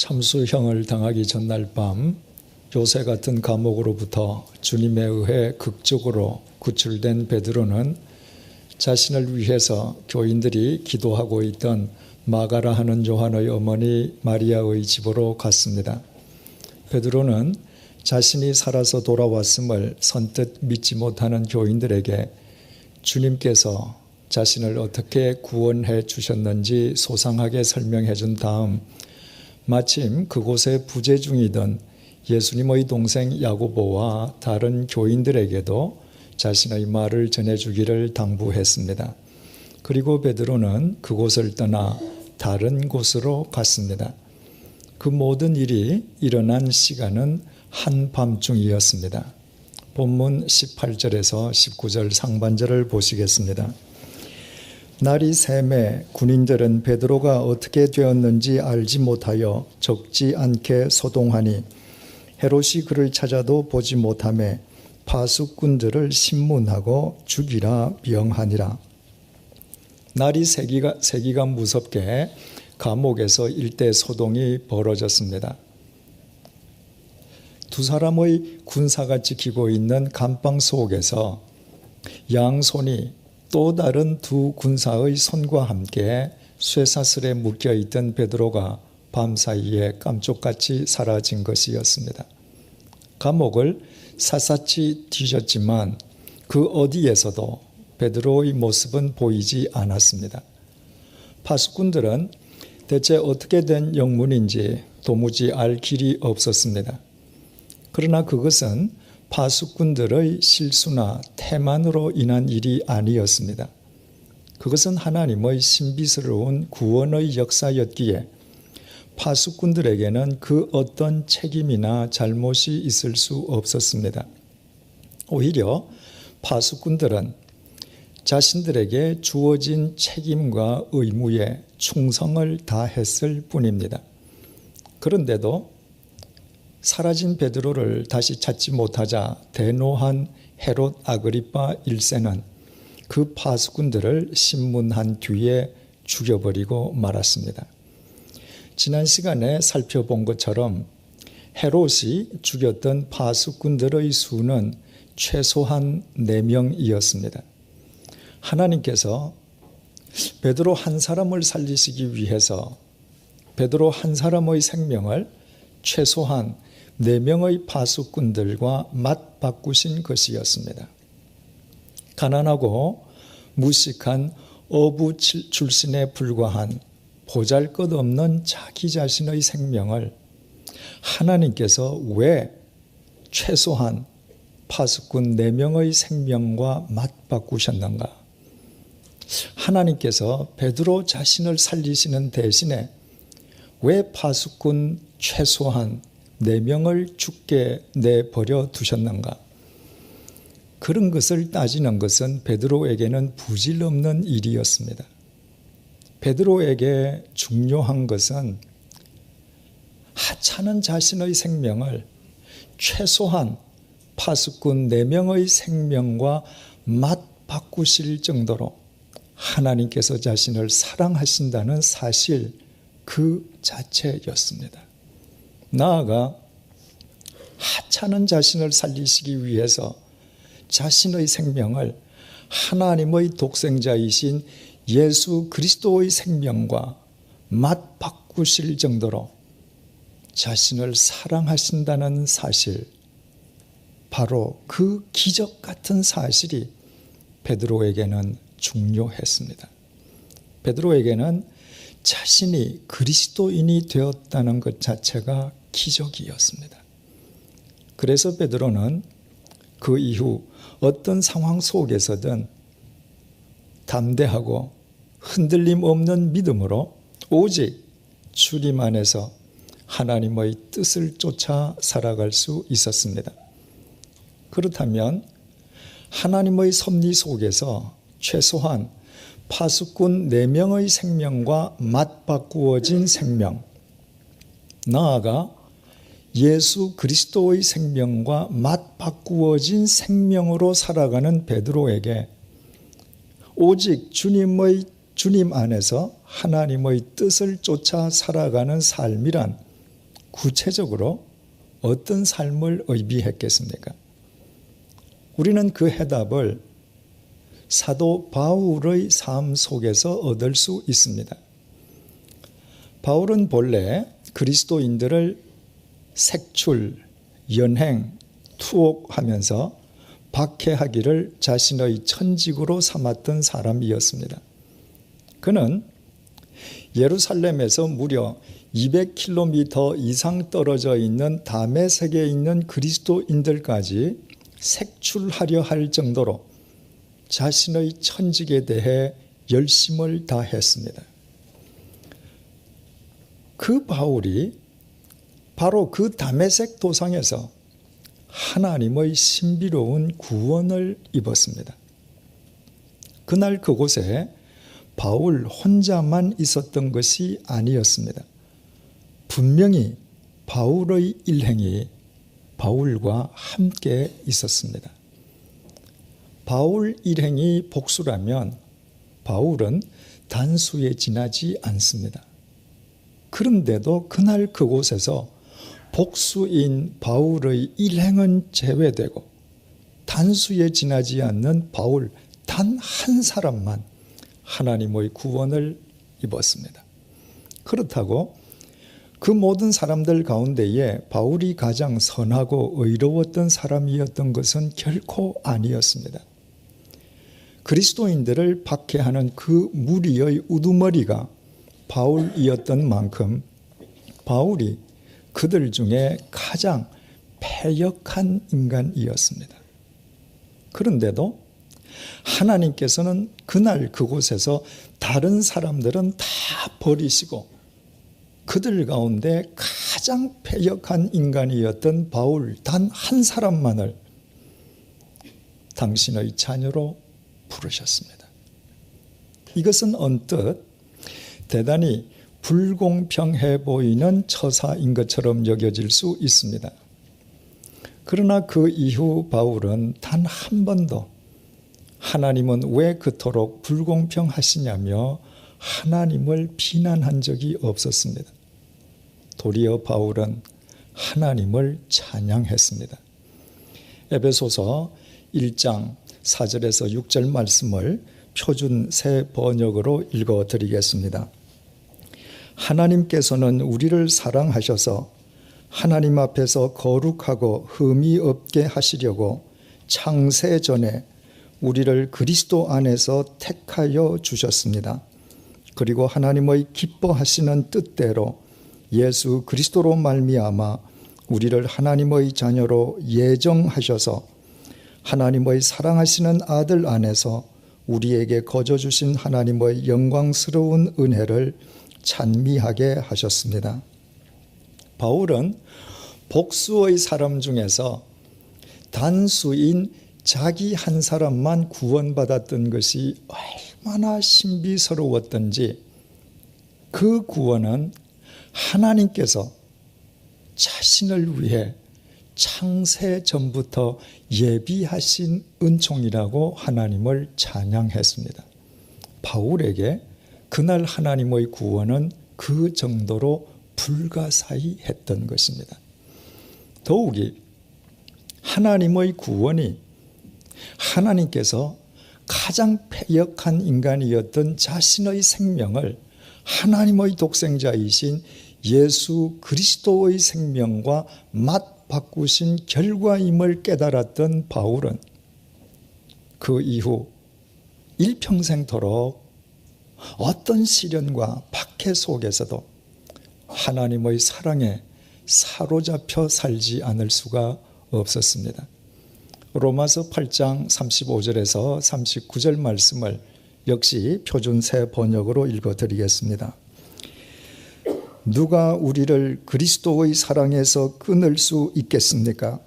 참수형을 당하기 전날 밤 요새 같은 감옥으로부터 주님에 의해 극적으로 구출된 베드로는 자신을 위해서 교인들이 기도하고 있던 마가라 하는 요한의 어머니 마리아의 집으로 갔습니다. 베드로는 자신이 살아서 돌아왔음을 선뜻 믿지 못하는 교인들에게 주님께서 자신을 어떻게 구원해 주셨는지 소상하게 설명해 준 다음 마침 그곳에 부재 중이던 예수님의 동생 야고보와 다른 교인들에게도 자신의 말을 전해주기를 당부했습니다. 그리고 베드로는 그곳을 떠나 다른 곳으로 갔습니다. 그 모든 일이 일어난 시간은 한밤중이었습니다. 본문 18절에서 19절 상반절을 보시겠습니다. 날이 새매 군인들은 베드로가 어떻게 되었는지 알지 못하여 적지 않게 소동하니 헤롯이 그를 찾아도 보지 못하매 파수꾼들을 신문하고 죽이라 명하니라. 날이 새기가 무섭게 감옥에서 일대 소동이 벌어졌습니다. 두 사람의 군사가 지키고 있는 감방 속에서 양손이 또 다른 두 군사의 손과 함께 쇠사슬에 묶여있던 베드로가 밤사이에 깜쪽같이 사라진 것이었습니다. 감옥을 샅샅이 뒤졌지만 그 어디에서도 베드로의 모습은 보이지 않았습니다. 파수꾼들은 대체 어떻게 된 영문인지 도무지 알 길이 없었습니다. 그러나 그것은 파수꾼들의 실수나 태만으로 인한 일이 아니었습니다. 그것은 하나님의 신비스러운 구원의 역사였기에 파수꾼들에게는 그 어떤 책임이나 잘못이 있을 수 없었습니다. 오히려 파수꾼들은 자신들에게 주어진 책임과 의무에 충성을 다했을 뿐입니다. 그런데도 사라진 베드로를 다시 찾지 못하자 대노한 헤롯 아그리파 1세는 그 파수꾼들을 신문한 뒤에 죽여버리고 말았습니다. 지난 시간에 살펴본 것처럼 헤롯이 죽였던 파수꾼들의 수는 최소한 4명이었습니다. 하나님께서 베드로 한 사람을 살리시기 위해서 베드로 한 사람의 생명을 최소한 4명의 파수꾼들과 맞바꾸신 것이었습니다. 가난하고 무식한 어부 출신에 불과한 보잘것없는 자기 자신의 생명을 하나님께서 왜 최소한 파수꾼 4명의 생명과 맞바꾸셨는가? 하나님께서 베드로 자신을 살리시는 대신에 왜 파수꾼 최소한 4명을 죽게 내버려 두셨는가? 그런 것을 따지는 것은 베드로에게는 부질없는 일이었습니다. 베드로에게 중요한 것은 하찮은 자신의 생명을 최소한 파수꾼 4명의 생명과 맞바꾸실 정도로 하나님께서 자신을 사랑하신다는 사실 그 자체였습니다. 나아가 하찮은 자신을 살리시기 위해서 자신의 생명을 하나님의 독생자이신 예수 그리스도의 생명과 맞바꾸실 정도로 자신을 사랑하신다는 사실, 바로 그 기적 같은 사실이 베드로에게는 중요했습니다. 베드로에게는 자신이 그리스도인이 되었다는 것 자체가 기적이었습니다. 그래서 베드로는 그 이후 어떤 상황 속에서든 담대하고 흔들림 없는 믿음으로 오직 주님 안에서 하나님의 뜻을 쫓아 살아갈 수 있었습니다. 그렇다면 하나님의 섭리 속에서 최소한 파수꾼 4명의 생명과 맞바꾸어진 생명, 나아가 예수 그리스도의 생명과 맞바꾸어진 생명으로 살아가는 베드로에게 오직 주님 안에서 하나님의 뜻을 쫓아 살아가는 삶이란 구체적으로 어떤 삶을 의미했겠습니까? 우리는 그 해답을 사도 바울의 삶 속에서 얻을 수 있습니다. 바울은 본래 그리스도인들을 색출, 연행, 투옥하면서 박해하기를 자신의 천직으로 삼았던 사람이었습니다. 그는 예루살렘에서 무려 200km 이상 떨어져 있는 다메섹에 있는 그리스도인들까지 색출하려 할 정도로 자신의 천직에 대해 열심을 다했습니다. 그 바울이 바로 그 다메섹 도상에서 하나님의 신비로운 구원을 입었습니다. 그날 그곳에 바울 혼자만 있었던 것이 아니었습니다. 분명히 바울의 일행이 바울과 함께 있었습니다. 바울 일행이 복수라면 바울은 단수에 지나지 않습니다. 그런데도 그날 그곳에서 복수인 바울의 일행은 제외되고 단수에 지나지 않는 바울 단 한 사람만 하나님의 구원을 입었습니다. 그렇다고 그 모든 사람들 가운데에 바울이 가장 선하고 의로웠던 사람이었던 것은 결코 아니었습니다. 그리스도인들을 박해하는 그 무리의 우두머리가 바울이었던 만큼 바울이 그들 중에 가장 패역한 인간이었습니다. 그런데도 하나님께서는 그날 그곳에서 다른 사람들은 다 버리시고 그들 가운데 가장 패역한 인간이었던 바울 단 한 사람만을 당신의 자녀로 부르셨습니다. 이것은 언뜻 대단히 불공평해 보이는 처사인 것처럼 여겨질 수 있습니다. 그러나 그 이후 바울은 단 한 번도 하나님은 왜 그토록 불공평하시냐며 하나님을 비난한 적이 없었습니다. 도리어 바울은 하나님을 찬양했습니다. 에베소서 1장 4절에서 6절 말씀을 표준 새 번역으로 읽어드리겠습니다. 하나님께서는 우리를 사랑하셔서 하나님 앞에서 거룩하고 흠이 없게 하시려고 창세 전에 우리를 그리스도 안에서 택하여 주셨습니다. 그리고 하나님의 기뻐하시는 뜻대로 예수 그리스도로 말미암아 우리를 하나님의 자녀로 예정하셔서 하나님의 사랑하시는 아들 안에서 우리에게 거저 주신 하나님의 영광스러운 은혜를 찬미하게 하셨습니다. 바울은 복수의 사람 중에서 단수인 자기 한 사람만 구원받았던 것이 얼마나 신비스러웠던지 그 구원은 하나님께서 자신을 위해 창세 전부터 예비하신 은총이라고 하나님을 찬양했습니다. 바울에게 그날 하나님의 구원은 그 정도로 불가사의했던 것입니다. 더욱이 하나님의 구원이 하나님께서 가장 패역한 인간이었던 자신의 생명을 하나님의 독생자이신 예수 그리스도의 생명과 맞바꾸신 결과임을 깨달았던 바울은 그 이후 일평생토록 어떤 시련과 박해 속에서도 하나님의 사랑에 사로잡혀 살지 않을 수가 없었습니다. 로마서 8장 35절에서 39절 말씀을 역시 표준 새 번역으로 읽어드리겠습니다. 누가 우리를 그리스도의 사랑에서 끊을 수 있겠습니까?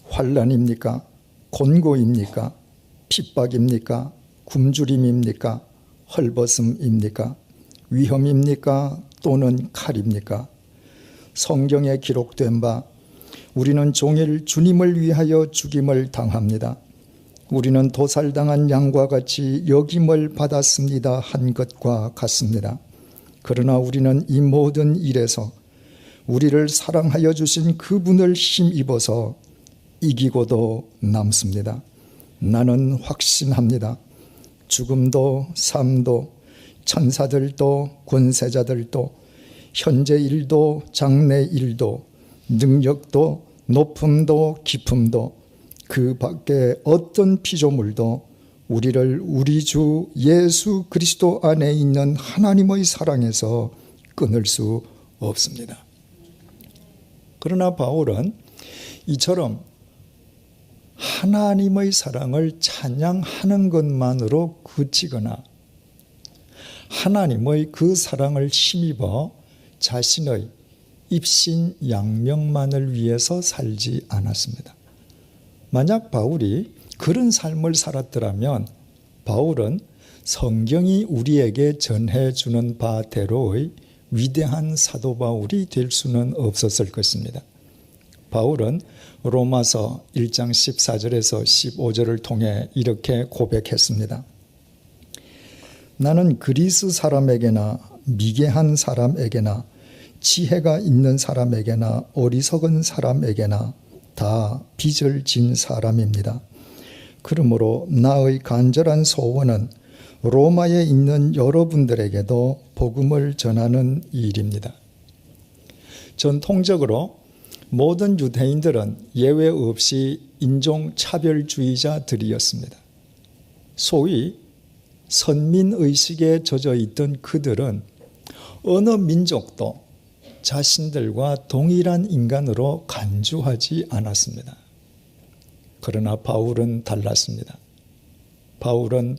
환난입니까? 곤고입니까? 핍박입니까? 굶주림입니까? 헐벗음입니까? 위험입니까? 또는 칼입니까? 성경에 기록된 바 우리는 종일 주님을 위하여 죽임을 당합니다. 우리는 도살당한 양과 같이 여김을 받았습니다 한 것과 같습니다. 그러나 우리는 이 모든 일에서 우리를 사랑하여 주신 그분을 힘입어서 이기고도 남습니다. 나는 확신합니다. 죽음도 삶도 천사들도 권세자들도 현재 일도 장래 일도 능력도 높음도 깊음도 그 밖에 어떤 피조물도 우리를 우리 주 예수 그리스도 안에 있는 하나님의 사랑에서 끊을 수 없습니다. 그러나 바울은 이처럼 하나님의 사랑을 찬양하는 것만으로 그치거나 하나님의 그 사랑을 힘입어 자신의 입신양명만을 위해서 살지 않았습니다. 만약 바울이 그런 삶을 살았더라면 바울은 성경이 우리에게 전해주는 바대로의 위대한 사도 바울이 될 수는 없었을 것입니다. 바울은 로마서 1장 14절에서 15절을 통해 이렇게 고백했습니다. 나는 그리스 사람에게나 미개한 사람에게나 지혜가 있는 사람에게나 어리석은 사람에게나 다 빚을 진 사람입니다. 그러므로 나의 간절한 소원은 로마에 있는 여러분들에게도 복음을 전하는 일입니다. 전통적으로 모든 유대인들은 예외 없이 인종차별주의자들이었습니다. 소위 선민의식에 젖어 있던 그들은 어느 민족도 자신들과 동일한 인간으로 간주하지 않았습니다. 그러나 바울은 달랐습니다. 바울은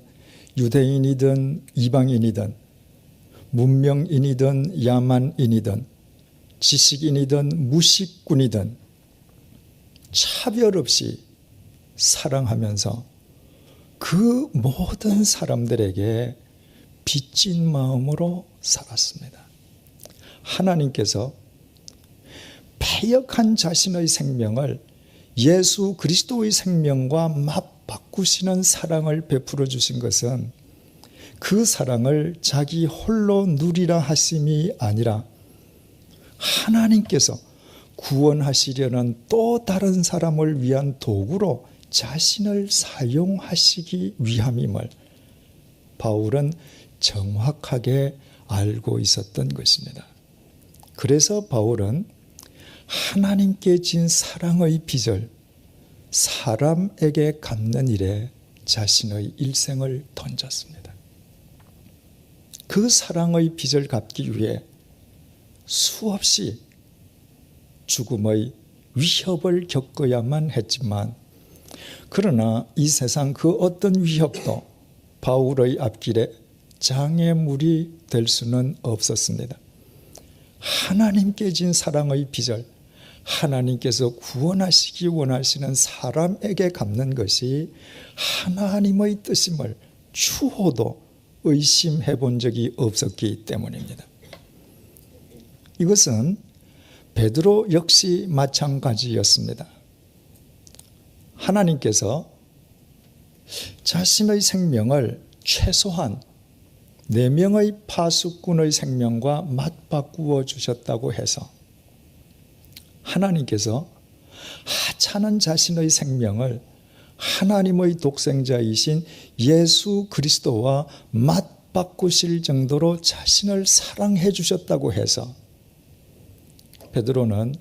유대인이든 이방인이든 문명인이든 야만인이든 지식인이든 무식꾼이든 차별 없이 사랑하면서 그 모든 사람들에게 빚진 마음으로 살았습니다. 하나님께서 패역한 자신의 생명을 예수 그리스도의 생명과 맞바꾸시는 사랑을 베풀어 주신 것은 그 사랑을 자기 홀로 누리라 하심이 아니라 하나님께서 구원하시려는 또 다른 사람을 위한 도구로 자신을 사용하시기 위함임을 바울은 정확하게 알고 있었던 것입니다. 그래서 바울은 하나님께 진 사랑의 빚을 사람에게 갚는 일에 자신의 일생을 던졌습니다. 그 사랑의 빚을 갚기 위해 수없이 죽음의 위협을 겪어야만 했지만 그러나 이 세상 그 어떤 위협도 바울의 앞길에 장애물이 될 수는 없었습니다. 하나님께 진 사랑의 빚을 하나님께서 구원하시기 원하시는 사람에게 갚는 것이 하나님의 뜻임을 추호도 의심해 본 적이 없었기 때문입니다. 이것은 베드로 역시 마찬가지였습니다. 하나님께서 자신의 생명을 최소한 4명의 파수꾼의 생명과 맞바꾸어 주셨다고 해서 하나님께서 하찮은 자신의 생명을 하나님의 독생자이신 예수 그리스도와 맞바꾸실 정도로 자신을 사랑해 주셨다고 해서 베드로는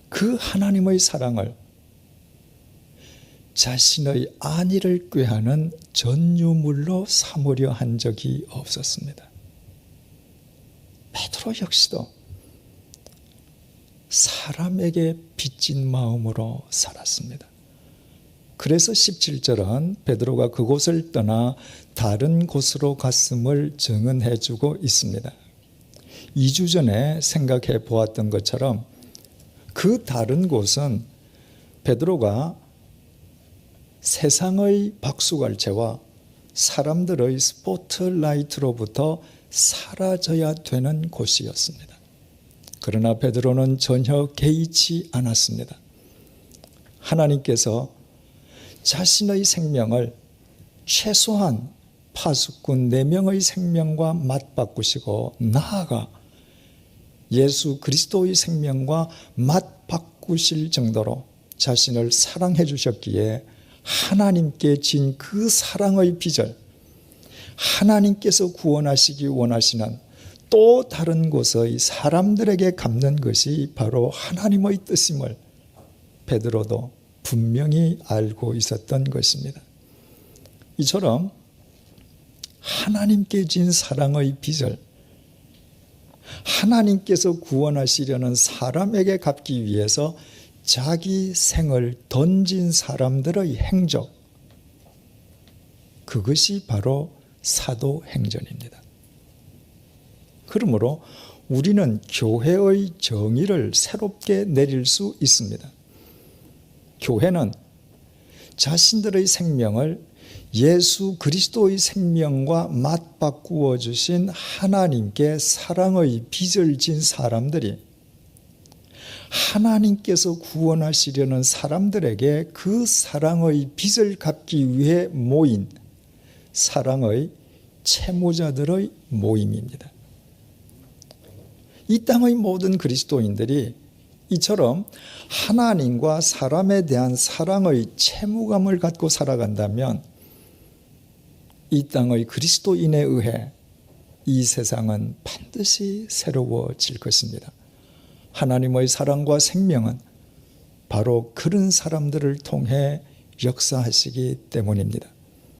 그 하나님의 사랑을 자신의 안위를 꾀하는 전유물로 삼으려 한 적이 없었습니다. 베드로 역시도 사람에게 빚진 마음으로 살았습니다. 그래서 17절은 베드로가 그곳을 떠나 다른 곳으로 갔음을 증언해 주고 있습니다. 2주 전에 생각해 보았던 것처럼 그 다른 곳은 베드로가 세상의 박수갈채와 사람들의 스포트라이트로부터 사라져야 되는 곳이었습니다. 그러나 베드로는 전혀 개의치 않았습니다. 하나님께서 자신의 생명을 최소한 파수꾼 4명의 생명과 맞바꾸시고 나아가 예수 그리스도의 생명과 맞바꾸실 정도로 자신을 사랑해 주셨기에 하나님께 진 그 사랑의 빚을 하나님께서 구원하시기 원하시는 또 다른 곳의 사람들에게 갚는 것이 바로 하나님의 뜻임을 베드로도 분명히 알고 있었던 것입니다. 이처럼 하나님께 진 사랑의 빚을 하나님께서 구원하시려는 사람에게 갚기 위해서 자기 생을 던진 사람들의 행적, 그것이 바로 사도행전입니다. 그러므로 우리는 교회의 정의를 새롭게 내릴 수 있습니다. 교회는 자신들의 생명을 예수 그리스도의 생명과 맞바꾸어 주신 하나님께 사랑의 빚을 진 사람들이 하나님께서 구원하시려는 사람들에게 그 사랑의 빚을 갚기 위해 모인 사랑의 채무자들의 모임입니다. 이 땅의 모든 그리스도인들이 이처럼 하나님과 사람에 대한 사랑의 채무감을 갖고 살아간다면 이 땅의 그리스도인에 의해 이 세상은 반드시 새로워질 것입니다. 하나님의 사랑과 생명은 바로 그런 사람들을 통해 역사하시기 때문입니다.